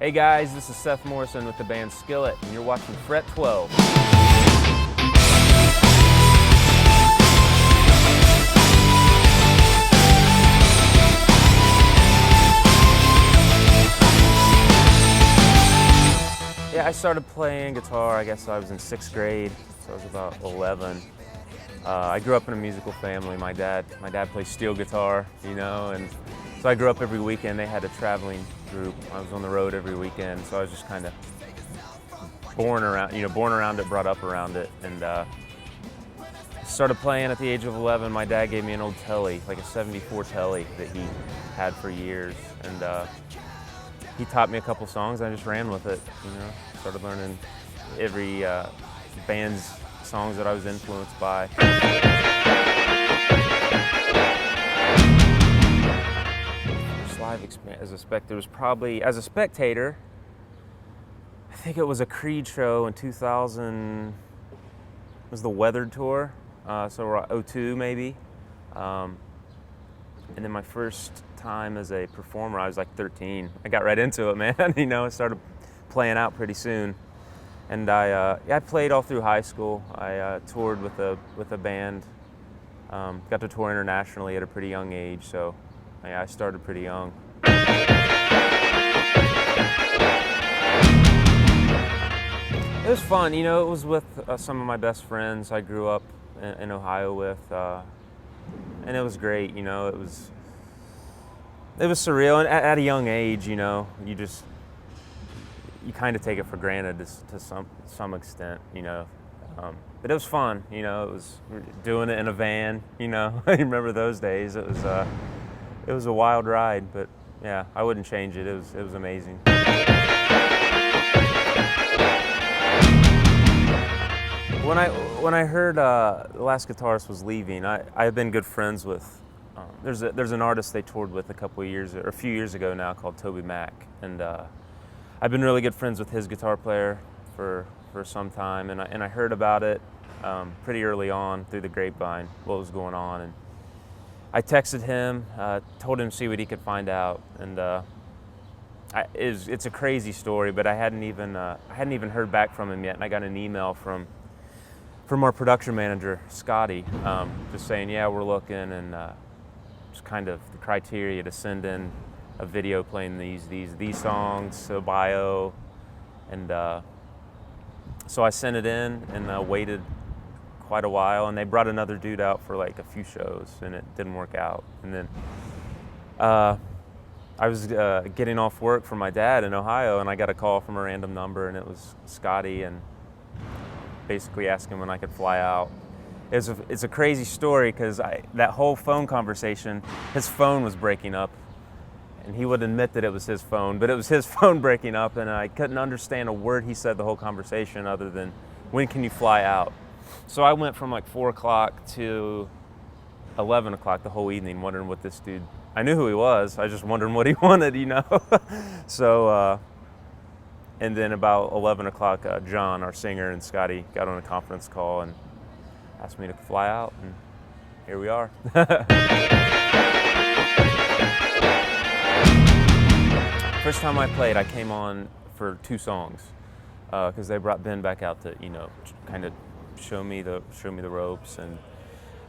Hey guys, this is Seth Morrison with the band Skillet, and you're watching Fret 12. Yeah, I started playing guitar, I guess I was in 6th grade, so I was about 11. I grew up in a musical family. My dad plays steel guitar, and so I grew up every weekend. They had a traveling group. I was on the road every weekend, so I was just kind of born around it, brought up around it, and started playing at the age of 11. My dad gave me an old Telly, like a '74 Telly that he had for years, and he taught me a couple songs. I just ran with it, Started learning every band's songs that I was influenced by. First live experience as a spectator was probably, as a spectator, I think it was a Creed show in 2000, it was the Weathered tour, so 02 maybe. And then my first time as a performer, I was like 13. I got right into it, man. I started playing out pretty soon. And I played all through high school. I toured with a band. Got to tour internationally at a pretty young age, so I started pretty young. It was fun, it was with some of my best friends I grew up in Ohio with, and it was great, it was surreal, and at a young age, you kind of take it for granted to some extent, but it was fun, it was doing it in a van, I remember those days. It was a wild ride, but yeah, I wouldn't change it. It was amazing. When I heard the last guitarist was leaving, I have been good friends with. There's an artist they toured with a few years ago now, called Toby Mac, and I've been really good friends with his guitar player for some time, and I heard about it pretty early on through the grapevine, what was going on, and I texted him, told him to see what he could find out, and it's a crazy story, but I hadn't even heard back from him yet, and I got an email from our production manager, Scotty, just saying, yeah, we're looking, and just kind of the criteria to send in a video playing these songs, a bio, and so I sent it in and waited quite a while, and they brought another dude out for like a few shows, and it didn't work out. And then I was getting off work from my dad in Ohio, and I got a call from a random number, and it was Scotty, and basically asking when I could fly out. It's a crazy story, because that whole phone conversation, his phone was breaking up. And he would admit that it was his phone, but it was his phone breaking up, and I couldn't understand a word he said the whole conversation other than, when can you fly out? So I went from like 4 o'clock to 11 o'clock the whole evening wondering what this dude, I knew who he was, I just wondering what he wanted, So, and then about 11 o'clock, John, our singer, and Scotty got on a conference call and asked me to fly out, and here we are. First time I played, I came on for 2 songs because they brought Ben back out to, kind of show me the ropes, and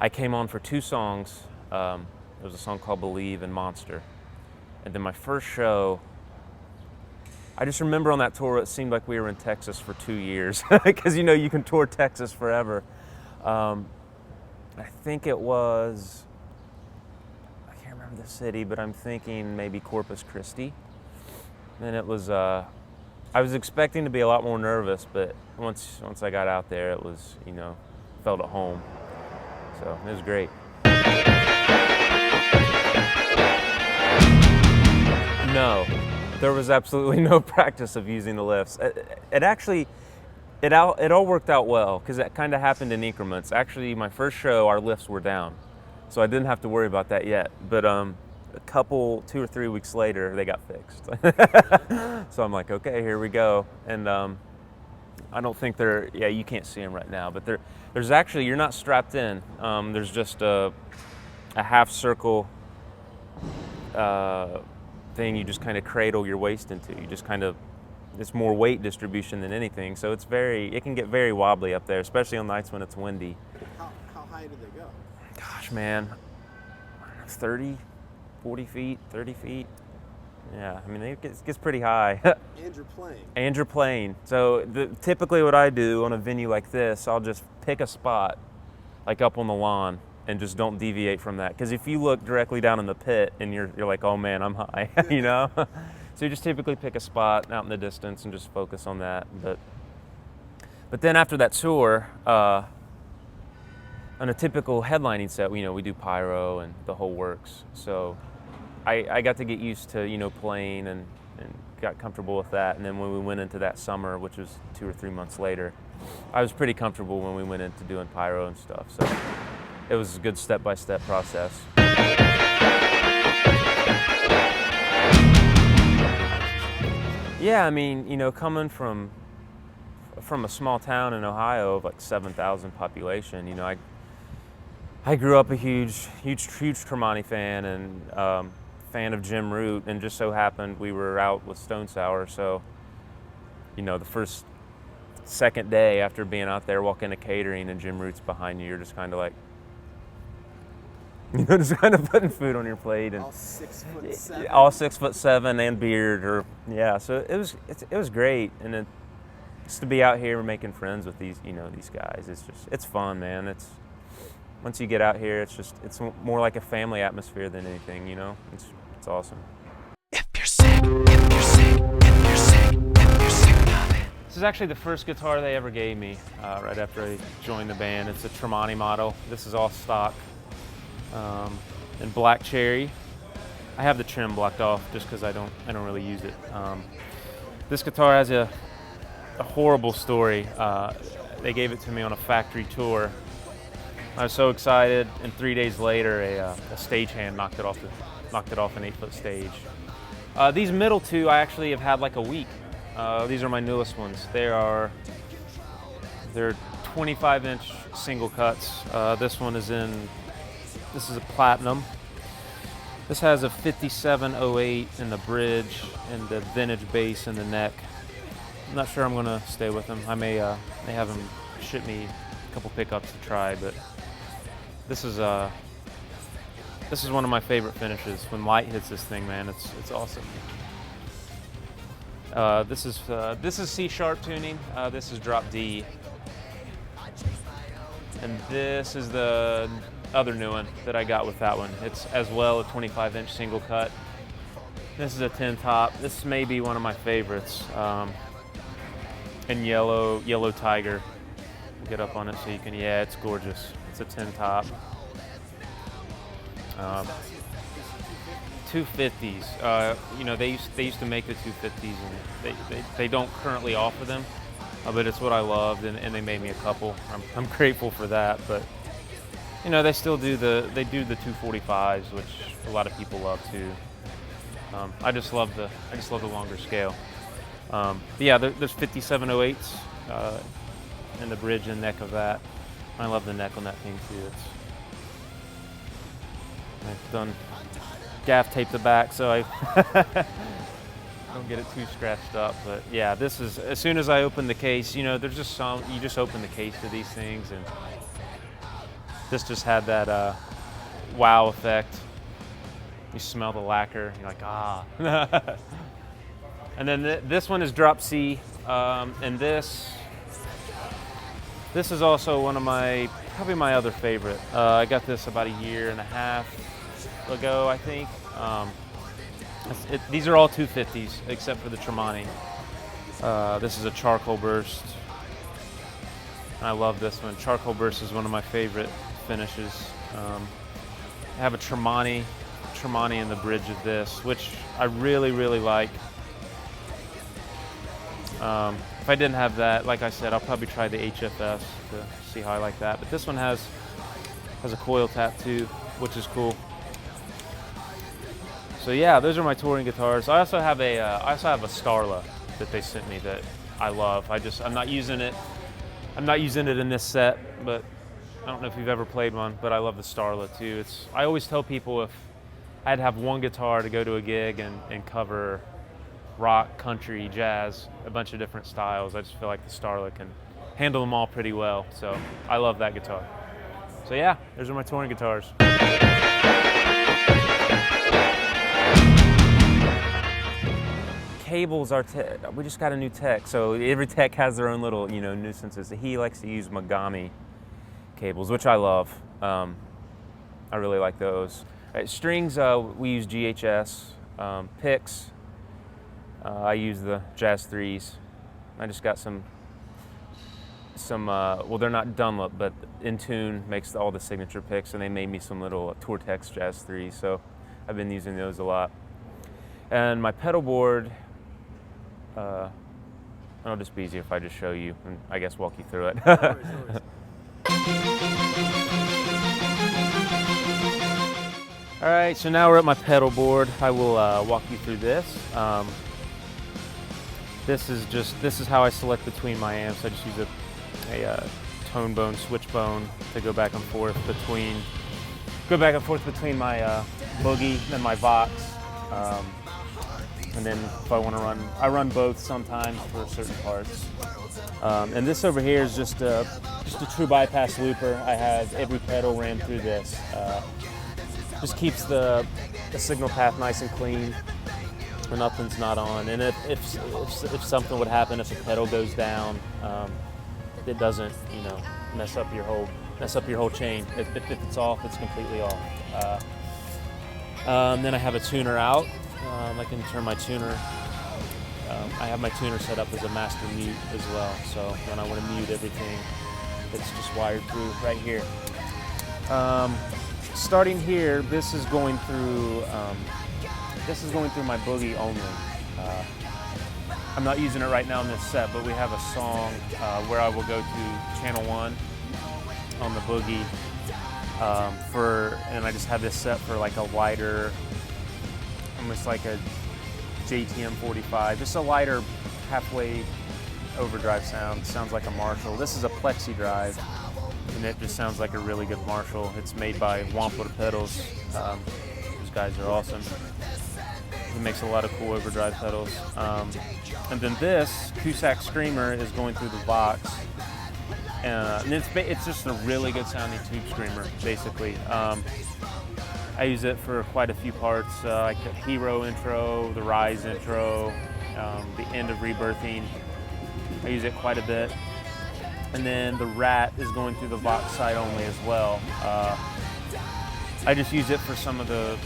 I came on for 2 songs. There was a song called "Believe" and "Monster," and then my first show. I just remember on that tour, it seemed like we were in Texas for 2 years because you can tour Texas forever. I think it was, I can't remember the city, but I'm thinking maybe Corpus Christi. And it was, I was expecting to be a lot more nervous, but once I got out there, it was, felt at home. So it was great. No, there was absolutely no practice of using the lifts. It all worked out well, because it kind of happened in increments. Actually, my first show, our lifts were down, so I didn't have to worry about that yet. But a couple, 2 or 3 weeks later, they got fixed. So I'm like, okay, here we go. And I don't think you can't see them right now, but there's actually, you're not strapped in. There's just a half circle thing you just kind of cradle your waist into. You just kind of, it's more weight distribution than anything. So it can get very wobbly up there, especially on nights when it's windy. How high do they go? Gosh, man, 30, 40 feet, 30 feet. Yeah, I mean, it gets pretty high. And you're playing. And you're playing. So typically what I do on a venue like this, I'll just pick a spot, like up on the lawn, and just don't deviate from that. Because if you look directly down in the pit and you're like, oh man, I'm high, you know? So you just typically pick a spot out in the distance and just focus on that. But then after that tour, on a typical headlining set, we do pyro and the whole works. So I got to get used to, playing and got comfortable with that. And then when we went into that summer, which was 2 or 3 months later, I was pretty comfortable when we went into doing pyro and stuff. So it was a good step-by-step process. Yeah, I mean, coming from a small town in Ohio of like 7,000 population, I grew up a huge Tremonti fan and fan of Jim Root, and just so happened we were out with Stone Sour, so the second day after being out there, walk into catering and Jim Root's behind you, you're just kind of like, just kind of putting food on your plate, and all 6'7". All 6'7" and beard, so it was great, and just to be out here making friends with these guys, it's fun, man. Once you get out here, it's more like a family atmosphere than anything, it's awesome. If you're sick, if you're sick, if you're sick, if you're sick of it. This is actually the first guitar they ever gave me right after I joined the band. It's a Tremonti model. This is all stock and black cherry. I have the trim blocked off just because I don't really use it. This guitar has a horrible story. They gave it to me on a factory tour. I was so excited, and 3 days later, a stagehand knocked it off an 8-foot stage. These middle two I actually have had like a week. These are my newest ones. They're 25-inch single cuts. This is a platinum. This has a 5708 in the bridge and the vintage bass in the neck. I'm not sure I'm gonna stay with them. I may have them ship me a couple pickups to try, but this is one of my favorite finishes. When light hits this thing, man, it's awesome. This is C sharp tuning. This is drop D, and this is the other new one that I got with that one. It's as well a 25-inch single cut. This is a 10 top. This may be one of my favorites. And yellow tiger. We'll get up on it so you can. Yeah, it's gorgeous. It's a 10 top. 250s. They used to make the 250s, and they don't currently offer them, but it's what I loved, and they made me a couple. I'm grateful for that, but they still do the 245s, which a lot of people love too. I just love the longer scale. Yeah, there's 5708s in the bridge and neck of that. I love the neck on that thing too. I've done gaff tape the back so I don't get it too scratched up. But yeah, this is, as soon as I open the case, there's just you just open the case to these things, and this just had that wow effect. You smell the lacquer, you're like, ah. And then this one is drop C, and this is also one of probably my other favorite. I got this about a year and a half ago, I think. These are all 250s except for the Tremonti. This is a charcoal burst. I love this one. Charcoal burst is one of my favorite finishes. I have a Tremonti in the bridge of this, which I really, really like. If I didn't have that, like I said, I'll probably try the HFS to see how I like that. But this one has a coil tap too, which is cool. So yeah, those are my touring guitars. I also have a Starla that they sent me that I love. I'm not using it. I'm not using it in this set, but I don't know if you've ever played one. But I love the Starla too. I always tell people I'd have one guitar to go to a gig and cover rock, country, jazz, a bunch of different styles. I just feel like the Starlet can handle them all pretty well. So I love that guitar. So yeah, those are my touring guitars. Cables are, we just got a new tech. So every tech has their own little, nuisances. He likes to use Megami cables, which I love. I really like those. Right, strings, we use GHS. Picks, I use the Jazz 3s. I just got some, well, they're not Dunlop, but Intune makes all the signature picks, and they made me some little Tortex Jazz 3s, so I've been using those a lot. And my pedal board, it'll just be easier if I just show you and I guess walk you through it. No worries. All right, so now we're at my pedal board. I will walk you through this. This is how I select between my amps. I just use a tone bone, switch bone to go back and forth between my Boogie and my Vox. And then if I want to run, I run both sometimes for certain parts. And this over here is just a true bypass looper. I have every pedal ran through this. Just keeps the signal path nice and clean when nothing's not on. And if something would happen, if a pedal goes down, it doesn't mess up your whole chain. If it's off, it's completely off. Then I have a tuner out. I can turn my tuner. I have my tuner set up as a master mute as well. So when I want to mute everything, it's just wired through right here. Starting here, this is going through my Boogie only. I'm not using it right now in this set, but we have a song where I will go to channel 1 on the Boogie and I just have this set for like a wider, almost like a JTM 45, just a lighter halfway overdrive sound. Sounds like a Marshall. This is a Plexi drive, and it just sounds like a really good Marshall. It's made by Wampler Pedals. Those guys are awesome. He makes a lot of cool overdrive pedals. And then this Cusack Screamer is going through the Vox. And it's just a really good sounding tube screamer, basically. I use it for quite a few parts, like the Hero intro, the Rise intro, the end of Rebirthing. I use it quite a bit. And then the Rat is going through the Vox side only as well. I just use it for some of the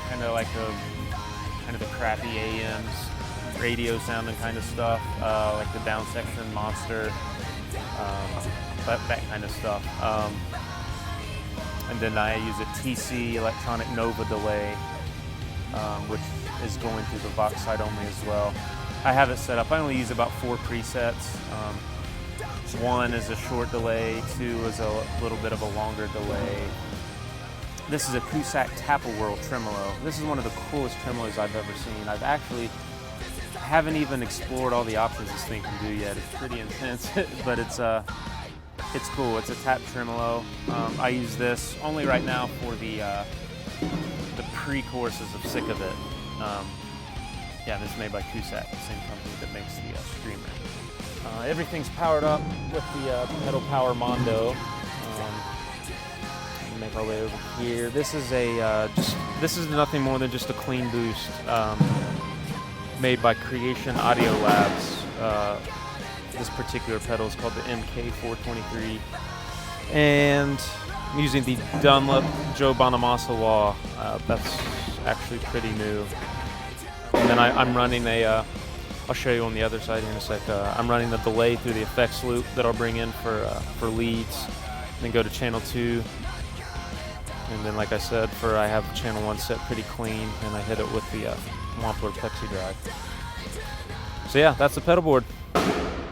kind of the crappy AMs, radio sounding kind of stuff, like the down section Monster, that kind of stuff. And then I use a TC electronic Nova delay, which is going through the Vox side only as well. I have it set up. I only use about 4 presets. 1 is a short delay, 2 is a little bit of a longer delay. This is a Cusack Tapple World tremolo. This is one of the coolest tremolos I've ever seen. Haven't even explored all the options this thing can do yet. It's pretty intense, but it's cool. It's a tap tremolo. I use this only right now for the pre-choruses of Sick of It. Yeah, this is made by Cusack, the same company that makes the Screamer. Everything's powered up with the Pedal Power Mondo. Make our way over here. This is this is nothing more than just a clean boost made by Creation Audio Labs. This particular pedal is called the MK423, and I'm using the Dunlop Joe Bonamassa Law. That's actually pretty new. And then I'm running I'll show you on the other side here in a sec. I'm running the delay through the effects loop that I'll bring in for leads, then go to channel 2. And then, like I said, I have channel 1 set pretty clean, and I hit it with the Wampler Plexi drive. So yeah, that's the pedal board.